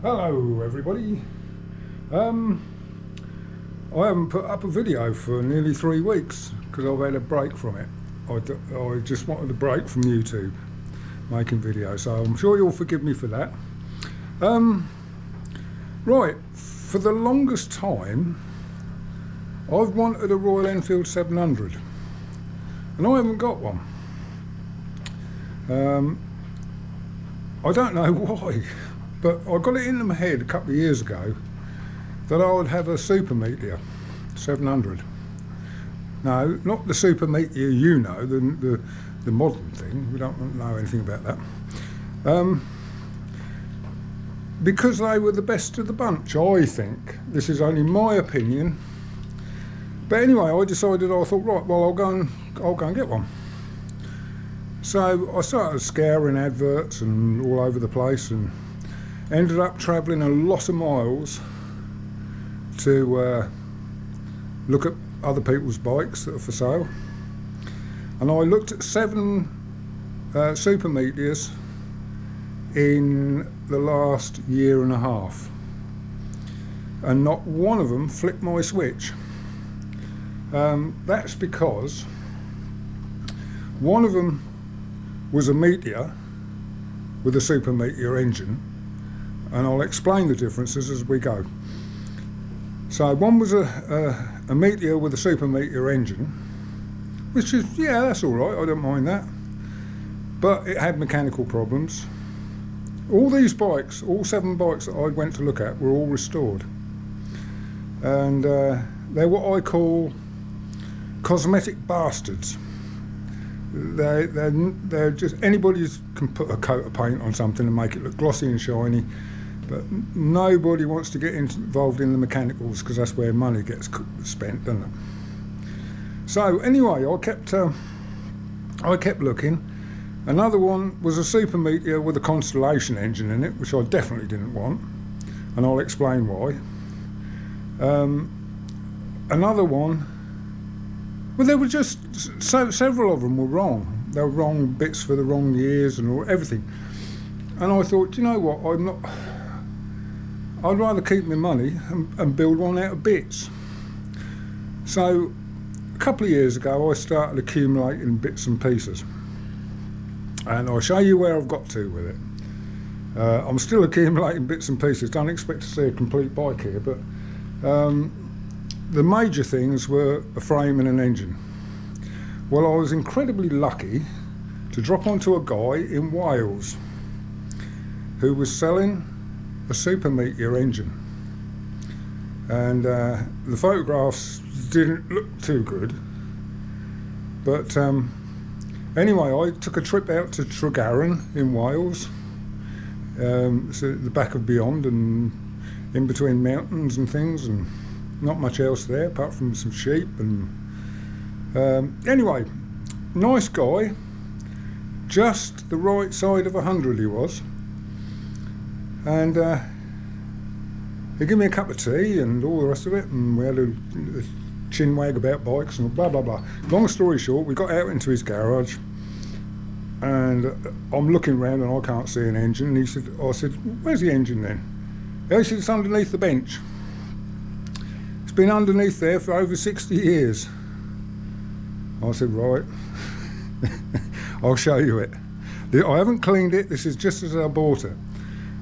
Hello everybody. I haven't put up a video for nearly 3 weeks because I've had a break from it. I just wanted a break from YouTube making videos, so I'm sure you'll forgive me for that. Right, for the longest time I've wanted a Royal Enfield 700 and I haven't got one. I don't know why, but I got it into my head a couple of years ago that I would have a Super Meteor 700. No, not the Super Meteor, you know, the modern thing. We don't know anything about that. Because they were the best of the bunch, I think. This is only my opinion. But anyway, I decided, I thought, right, well, I'll go and get one. So I started scouring adverts and all over the place, and ended up travelling a lot of miles to look at other people's bikes that are for sale. And I looked at 7 Super Meteors in the last year and a half, and not one of them flipped my switch. That's because one of them was a Meteor with a Super Meteor engine, and I'll explain the differences as we go. So one was a Meteor with a Super Meteor engine, which is, yeah, that's all right, I don't mind that, but it had mechanical problems. All these bikes, all 7 bikes that I went to look at, were all restored, and they're what I call cosmetic bastards. They're just, anybody can put a coat of paint on something and make it look glossy and shiny, but nobody wants to get involved in the mechanicals because that's where money gets spent, doesn't it? So anyway, I kept looking. Another one was a Super Meteor with a Constellation engine in it, which I definitely didn't want, and I'll explain why. Another one, well, there were just several of them were wrong. They were wrong bits for the wrong years and everything. And I thought, you know what, I'd rather keep my money and build one out of bits. So a couple of years ago I started accumulating bits and pieces, and I'll show you where I've got to with it. I'm still accumulating bits and pieces. Don't expect to see a complete bike here, but the major things were a frame and an engine. Well, I was incredibly lucky to drop onto a guy in Wales who was selling a Super Meteor engine, and the photographs didn't look too good, but anyway, I took a trip out to Tregaron in Wales, so the back of beyond and in between mountains and things, and not much else there apart from some sheep. And anyway, nice guy, just the right side of 100 he was, and he gave me a cup of tea and all the rest of it, and we had a chin wag about bikes and blah blah blah. Long story short, we got out into his garage, and I'm looking around and I can't see an engine, and I said, where's the engine then? He said, it's underneath the bench. It's been underneath there for over 60 years. I said, right, I'll show you it. I haven't cleaned it, this is just as I bought it.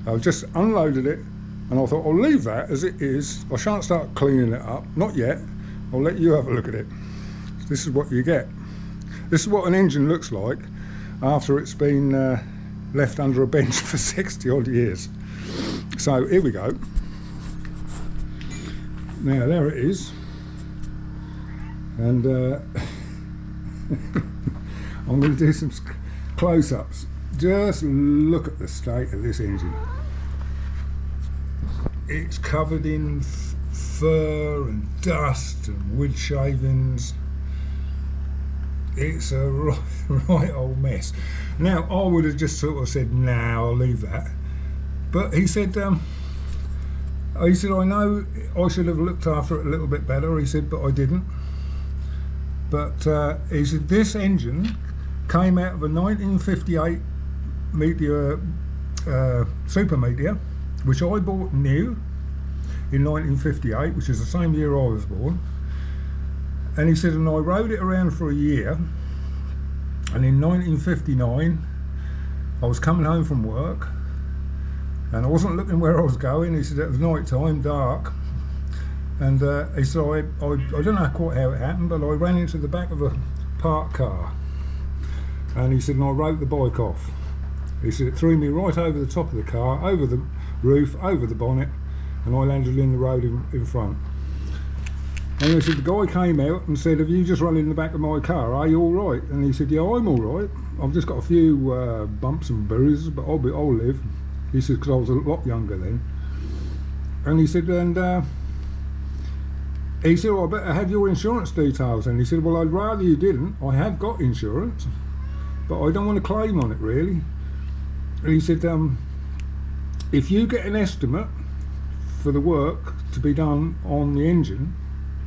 I've just unloaded it, and I thought I'll leave that as it is. I shan't start cleaning it up, not yet. I'll let you have a look at it. This is what you get. This is what an engine looks like after it's been left under a bench for 60 odd years. So here we go. Now there it is, and I'm going to do some close-ups. Just look at the state of this engine. It's covered in fur and dust and wood shavings. It's a right old mess. Now I would have just sort of said, nah, I'll leave that, but he said, I know I should have looked after it a little bit better. He said, but I didn't. But he said this engine came out of a 1958 Meteor, Super Meteor, which I bought new in 1958, which is the same year I was born. And he said, and I rode it around for a year, and in 1959 I was coming home from work and I wasn't looking where I was going. He said it was night time, dark, and he said I don't know quite how it happened, but I ran into the back of a parked car, and he said, and I wrote the bike off. He said it threw me right over the top of the car, over the roof, over the bonnet, and I landed in the road in front. And he said, the guy came out and said, have you just run in the back of my car, are you all right? And he said, yeah, I'm all right. I've just got a few bumps and bruises, but I'll live. He said, because I was a lot younger then. And he said, and he said, well, I better have your insurance details. And he said, well, I'd rather you didn't. I have got insurance, but I don't want to claim on it, really. And he said, if you get an estimate for the work to be done on the engine,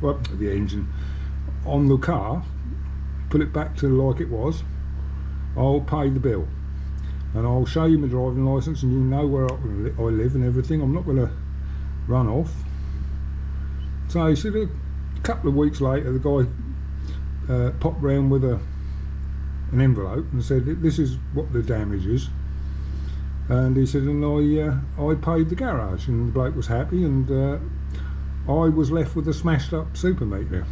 well, the engine, on the car, put it back to like it was, I'll pay the bill. And I'll show you my driving licence, and you know where I live and everything. I'm not going to run off. So he said a couple of weeks later, the guy popped round with an envelope and said, this is what the damage is. And he said, and I paid the garage, and the bloke was happy, and I was left with a smashed up Super Meteor.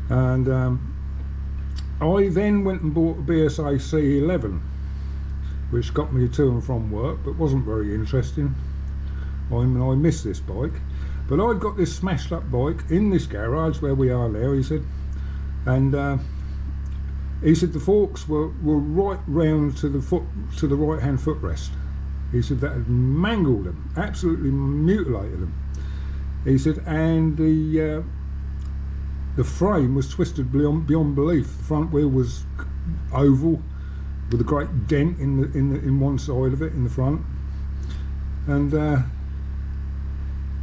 And I then went and bought a BSA C11, which got me to and from work, but wasn't very interesting. I missed this bike. But I'd got this smashed up bike in this garage where we are now, he said, and he said the forks were right round to the right hand footrest. He said that had mangled them, absolutely mutilated them. He said, and the frame was twisted beyond belief. The front wheel was oval with a great dent in one side of it in the front. And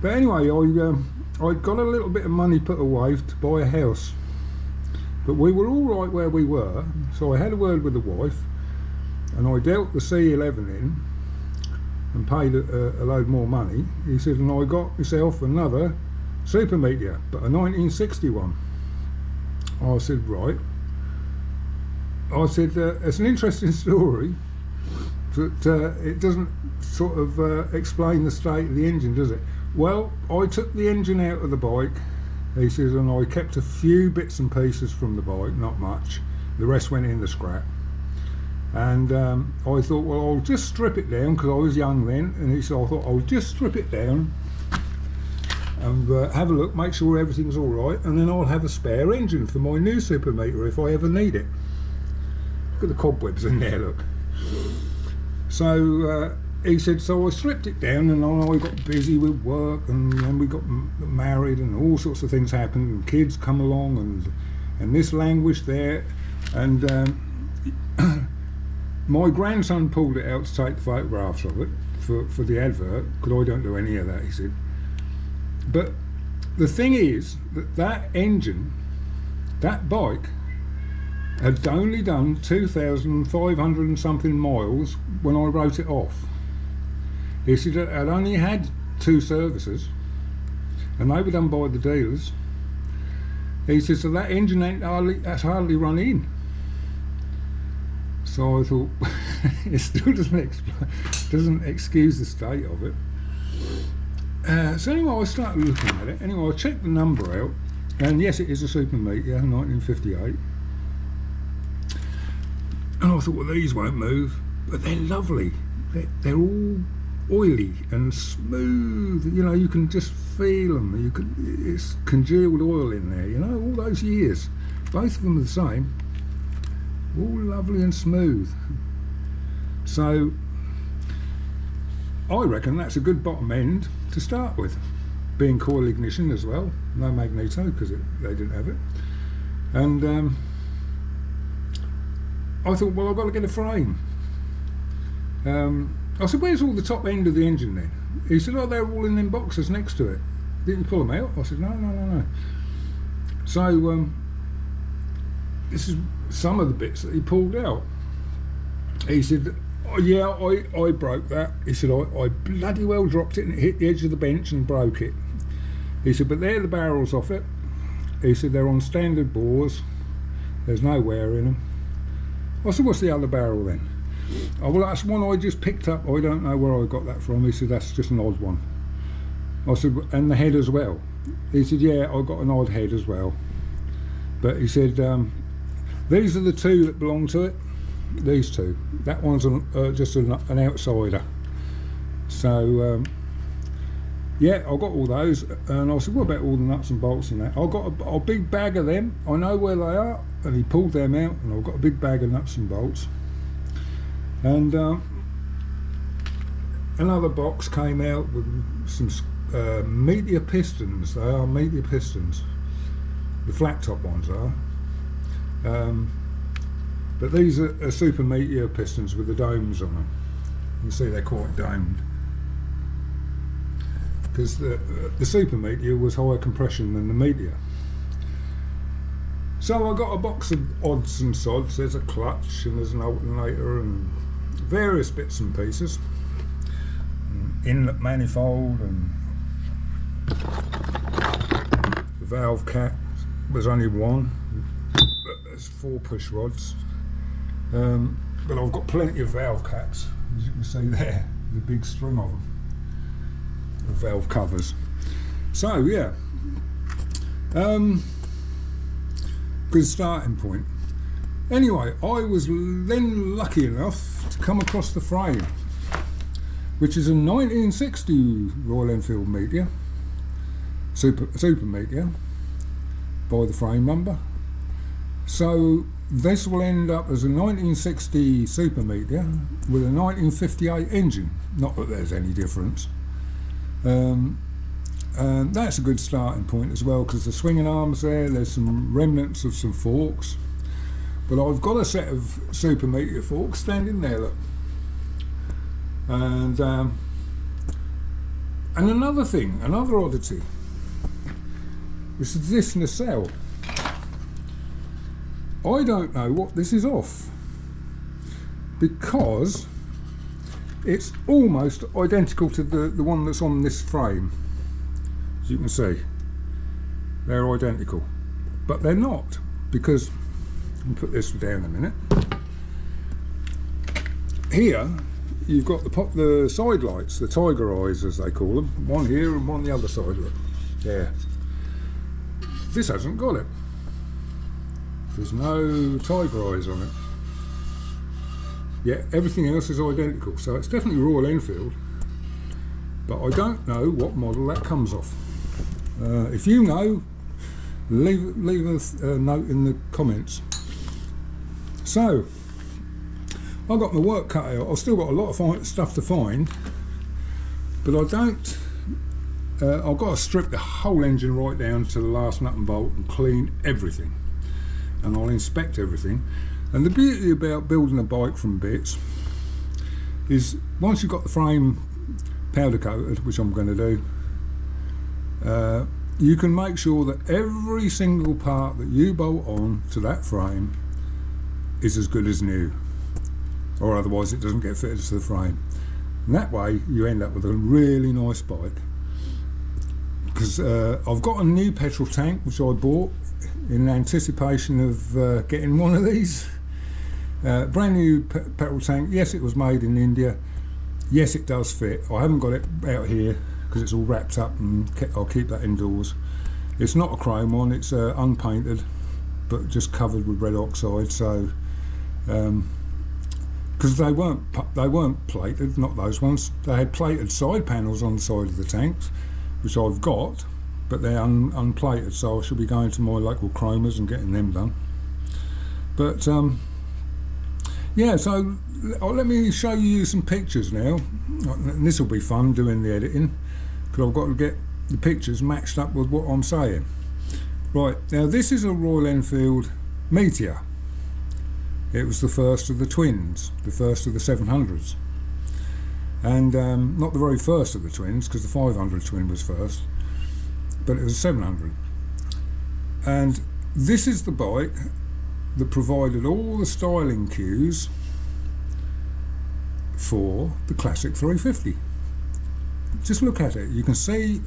but anyway, I'd got a little bit of money put away to buy a house, but we were all right where we were. So I had a word with the wife, and I dealt the C11 in and paid a load more money. He said, and I got myself another Super Meteor, but a 1961. I said, right. I said, it's an interesting story, but it doesn't sort of explain the state of the engine, does it? Well, I took the engine out of the bike, he says, and I kept a few bits and pieces from the bike, not much. The rest went in the scrap. And I thought, well, I'll just strip it down, because I was young then, and he said, I thought I'll just strip it down and have a look, make sure everything's all right, and then I'll have a spare engine for my new Super Meteor if I ever need it. Look at the cobwebs in there, look. So he said, so I stripped it down, and I got busy with work, and then we got married, and all sorts of things happened, and kids come along, and this languished there, and my grandson pulled it out to take photographs of it for the advert, because I don't do any of that, he said. But the thing is that engine, that bike, had only done 2,500 and something miles when I wrote it off. He said it had only had 2 services, and they were done by the dealers. He said, so that engine that's hardly run in. So I thought, it still doesn't excuse the state of it. So anyway, I started looking at it. Anyway, I checked the number out, and yes, it is a Super Meteor, 1958. And I thought, well, these won't move, but they're lovely. They're all oily and smooth. You know, you can just feel them. It's congealed oil in there. You know, all those years, both of them are the same. All lovely and smooth. So I reckon that's a good bottom end to start with, being coil ignition as well, no magneto because they didn't have it. And I thought, well, I've got to get a frame. I said, where's all the top end of the engine then? He said, oh, they're all in them boxes next to it. Didn't you pull them out? I said, no. So this is some of the bits that he pulled out. He said, Oh, yeah, I broke that. He said, I bloody well dropped it and it hit the edge of the bench and broke it. He said, but they're the barrels off it. He said, they're on standard bores. There's no wear in them. I said, what's the other barrel then? Oh, well, that's one I just picked up. I don't know where I got that from. He said, that's just an odd one. I said, and the head as well? He said, yeah, I got an odd head as well. But he said, these are the two that belong to it. These two. That one's just an outsider. So, yeah, I got all those. And I said, what about all the nuts and bolts and that? I got a big bag of them. I know where they are. And he pulled them out, and I've got a big bag of nuts and bolts. And another box came out with some Meteor pistons. They are Meteor pistons. The flat top ones are. But these are Super Meteor pistons with the domes on them. You can see they're quite domed. Because the Super Meteor was higher compression than the Meteor. So I got a box of odds and sods. There's a clutch and there's an alternator and various bits and pieces. Inlet manifold and the valve cap. There's only one, but there's 4 push rods. But I've got plenty of valve caps, as you can see there, the big string of them, the valve covers. So yeah, good starting point. Anyway, I was then lucky enough to come across the frame, which is a 1960 Royal Enfield Meteor, Super Meteor, by the frame number. So this will end up as a 1960 Super Meteor with a 1958 engine. Not that there's any difference. And that's a good starting point as well, because the swinging arms there's some remnants of some forks. But I've got a set of Super Meteor forks standing there, look. And another thing, another oddity, which is this nacelle. I don't know what this is off, because it's almost identical to the one that's on this frame. As you can see, they're identical, but they're not, because I'll put this down a minute. Here you've got the side lights, the tiger eyes as they call them, one here and one the other side. Look, there. This hasn't got it. There's no tiger eyes on it. Yeah, everything else is identical, so it's definitely Royal Enfield, but I don't know what model that comes off. If you know, leave a note in the comments. So, I've got my work cut out. I've still got a lot of stuff to find, but I don't. I've got to strip the whole engine right down to the last nut and bolt and clean everything, and I'll inspect everything. And the beauty about building a bike from bits is once you've got the frame powder coated, which I'm going to do, you can make sure that every single part that you bolt on to that frame is as good as new, or otherwise it doesn't get fitted to the frame. And that way you end up with a really nice bike. Because I've got a new petrol tank which I bought in anticipation of getting one of these. Brand new petrol tank. Yes, it was made in India. Yes, it does fit. I haven't got it out here because it's all wrapped up, and I'll keep that indoors. It's not a chrome one, it's unpainted but just covered with red oxide. So because they weren't plated, not those ones. They had plated side panels on the side of the tanks, which I've got, but they're unplated, so I shall be going to my local chromers and getting them done. But yeah, so let me show you some pictures now, and this will be fun doing the editing, because I've got to get the pictures matched up with what I'm saying. Right, now this is a Royal Enfield Meteor. It was the first of the twins, the first of the 700s. And not the very first of the twins, because the 500 twin was first, but it was a 700. And this is the bike that provided all the styling cues for the Classic 350. Just look at it. You can see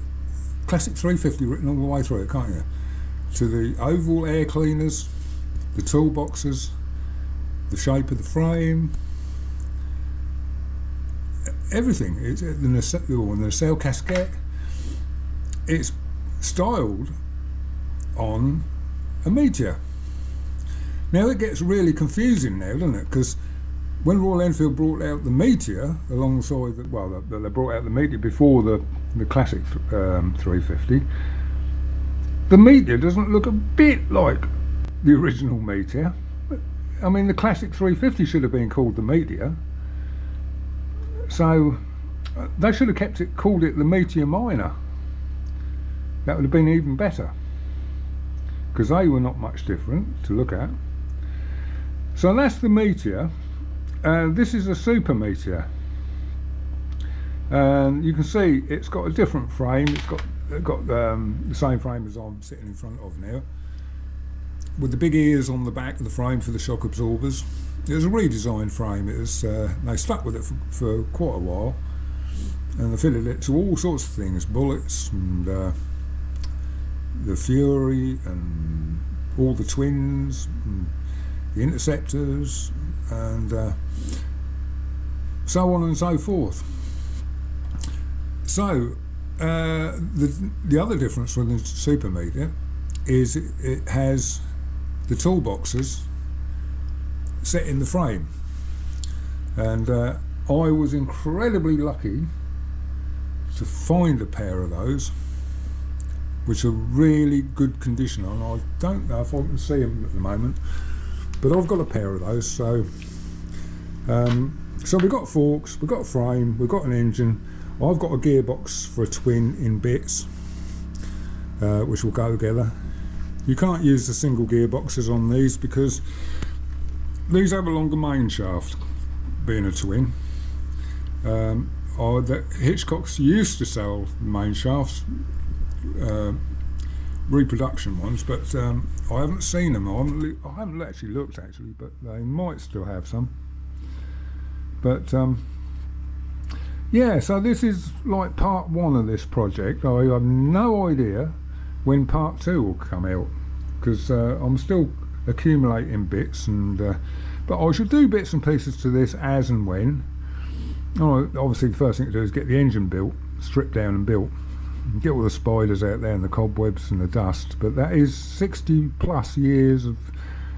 Classic 350 written all the way through it, can't you? To the overall air cleaners, the toolboxes, the shape of the frame, everything. It's the nacelle casquette. It's styled on a Meteor. Now it gets really confusing now, doesn't it? Because when Royal Enfield brought out the Meteor alongside, they brought out the Meteor before the Classic 350. The Meteor doesn't look a bit like the original Meteor. I mean, the Classic 350 should have been called the Meteor. So they should have called it the Meteor Minor. That would have been even better, because they were not much different to look at. So that's the Meteor. This is a Super Meteor, and you can see it's got a different frame. It's got the same frame as I'm sitting in front of now, with the big ears on the back of the frame for the shock absorbers. It was a redesigned frame. It was they stuck with it for quite a while, and they fitted it to all sorts of things: bullets and the Fury and all the twins and the interceptors and so on and so forth. So the other difference with the Super Meteor is it has the toolboxes set in the frame, and I was incredibly lucky to find a pair of those which are really good condition. And I don't know if I can see them at the moment, but I've got a pair of those. So so we've got forks, we've got a frame, we've got an engine. I've got a gearbox for a twin in bits, which will go together. You can't use the single gearboxes on these because these have a longer main shaft, being a twin. The Hitchcocks used to sell main shafts, reproduction ones, but I haven't seen them. I haven't actually looked actually, but they might still have some. But yeah, so this is like part one of this project. I have no idea when part two will come out, because I'm still accumulating bits, and but I should do bits and pieces to this as and when. Obviously the first thing to do is get the engine built, stripped down and built, and get all the spiders out there and the cobwebs and the dust. But that is 60 plus years of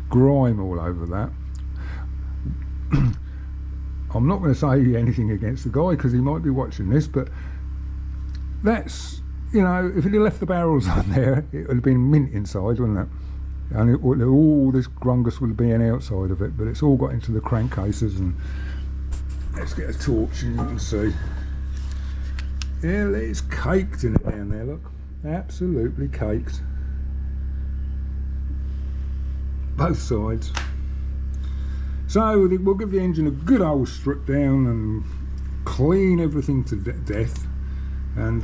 grime all over that. I'm not going to say anything against the guy because he might be watching this, but that's, you know, if he'd have left the barrels on there, it would have been mint inside, wouldn't it? And all this grungus would have been outside of it, but it's all got into the crankcases. And let's get a torch and you can see. Yeah, it's caked in it down there, look. Absolutely caked. Both sides. So we'll give the engine a good old strip down and clean everything to death, and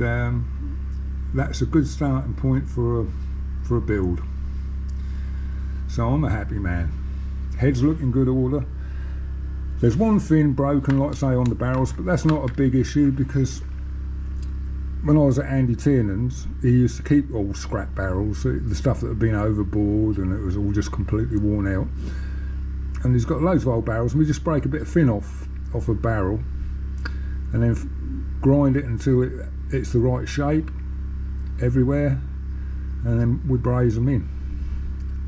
that's a good starting point for a build. So I'm a happy man. Head's looking good order. There's one fin broken, like I say, on the barrels, but that's not a big issue because when I was at Andy Tiernan's, he used to keep all scrap barrels, the stuff that had been overboard and it was all just completely worn out. And he's got loads of old barrels, and we just break a bit of fin off a barrel and then grind it until it's the right shape everywhere, and then we braze them in.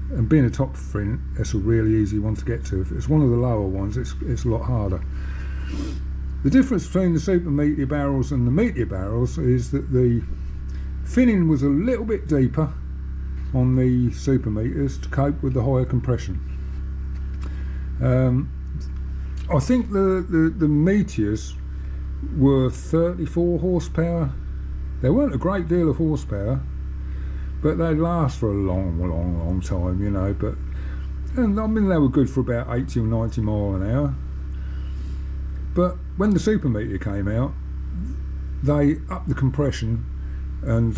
And being a top fin, it's a really easy one to get to. If it's one of the lower ones, it's a lot harder. The difference between the Super Meteor barrels and the Meteor barrels is that the finning was a little bit deeper on the Super Meteors to cope with the higher compression. I think the Meteors were 34 horsepower. They weren't a great deal of horsepower, but they last for a long time, you know. And I mean, they were good for about 80 or 90 mile an hour. But when the Super Meteor came out, they upped the compression and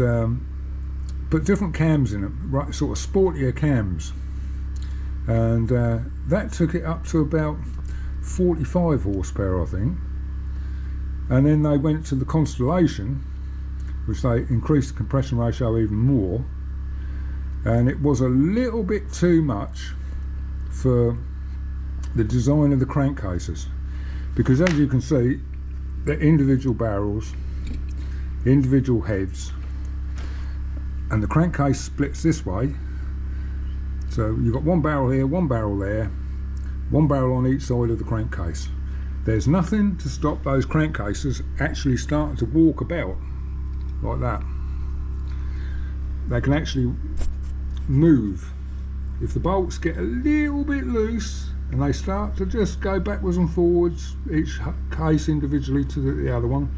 put different cams in them, right, sort of sportier cams, and that took it up to about 45 horsepower, I think. And then they went to the Constellation, which they increased the compression ratio even more, and it was a little bit too much for the design of the crankcases, because as you can see, they're individual barrels, individual heads, and the crankcase splits this way. So you've got one barrel here, one barrel there, one barrel on each side of the crankcase. There's nothing to stop those crankcases actually starting to walk about like that. They can actually move. If the bolts get a little bit loose and they start to just go backwards and forwards, each case individually to the other one,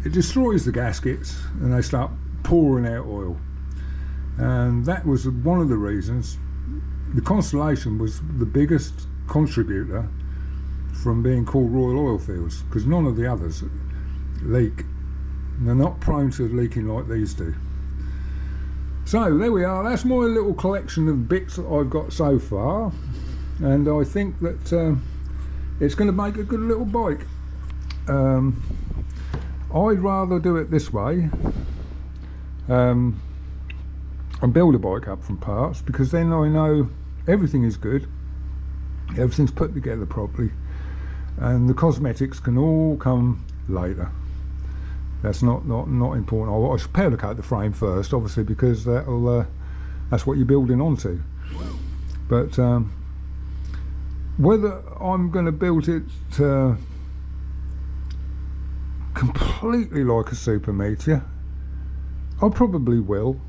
it destroys the gaskets and they start pouring out oil. And that was one of the reasons the Constellation was the biggest contributor from being called Royal Oil Fields, because none of the others leak. They're not prone to leaking like these do. So there we are, that's my little collection of bits that I've got so far, and I think that it's going to make a good little bike. I'd rather do it this way and build a bike up from parts, because then I know everything is good, everything's put together properly, and the cosmetics can all come later. That's not important. I should powder coat the frame first, obviously, because that's what you're building onto. But whether I'm going to build it completely like a Super Meteor, I probably will.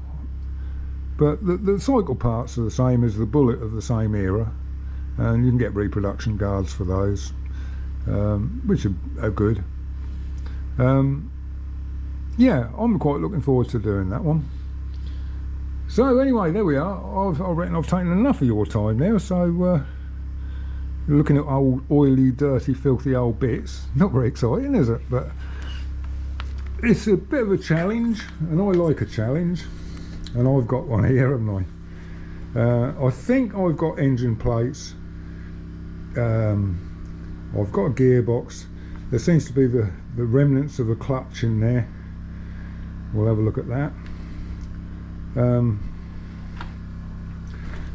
But the cycle parts are the same as the Bullet of the same era, and you can get reproduction guards for those, which are good. Yeah, I'm quite looking forward to doing that one. So anyway, there we are. I reckon I've taken enough of your time now. So you're looking at old oily, dirty, filthy old bits. Not very exciting, is it? But it's a bit of a challenge, and I like a challenge. And I've got one here, haven't I? I think I've got engine plates. I've got a gearbox. There seems to be the remnants of a clutch in there. We'll have a look at that.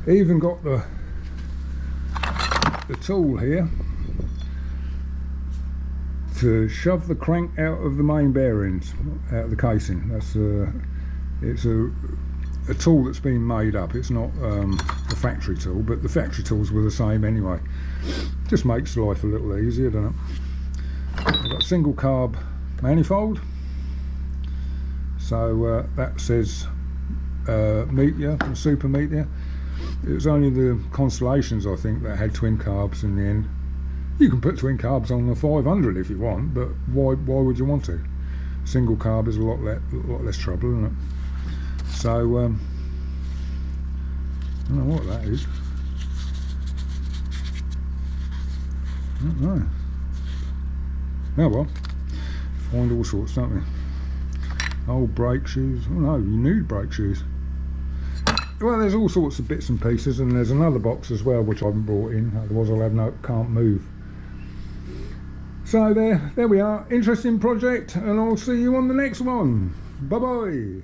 Even got the tool here to shove the crank out of the main bearings, out of the casing. That's it's a tool that's been made up. It's not a factory tool, but the factory tools were the same anyway. Just makes life a little easier, doesn't it? I've got a single carb manifold. So that says Meteor, Super Meteor. It was only the Constellations, I think, that had twin carbs in the end. You can put twin carbs on the 500 if you want, but why would you want to? Single carb is a lot less trouble, isn't it? So I don't know what that is. I don't know. Oh well, find all sorts, don't we? Old brake shoes. Oh no, you need brake shoes. Well, there's all sorts of bits and pieces, and there's another box as well which I haven't brought in, otherwise I'll have can't move. So there we are. Interesting project, and I'll see you on the next one. Bye bye.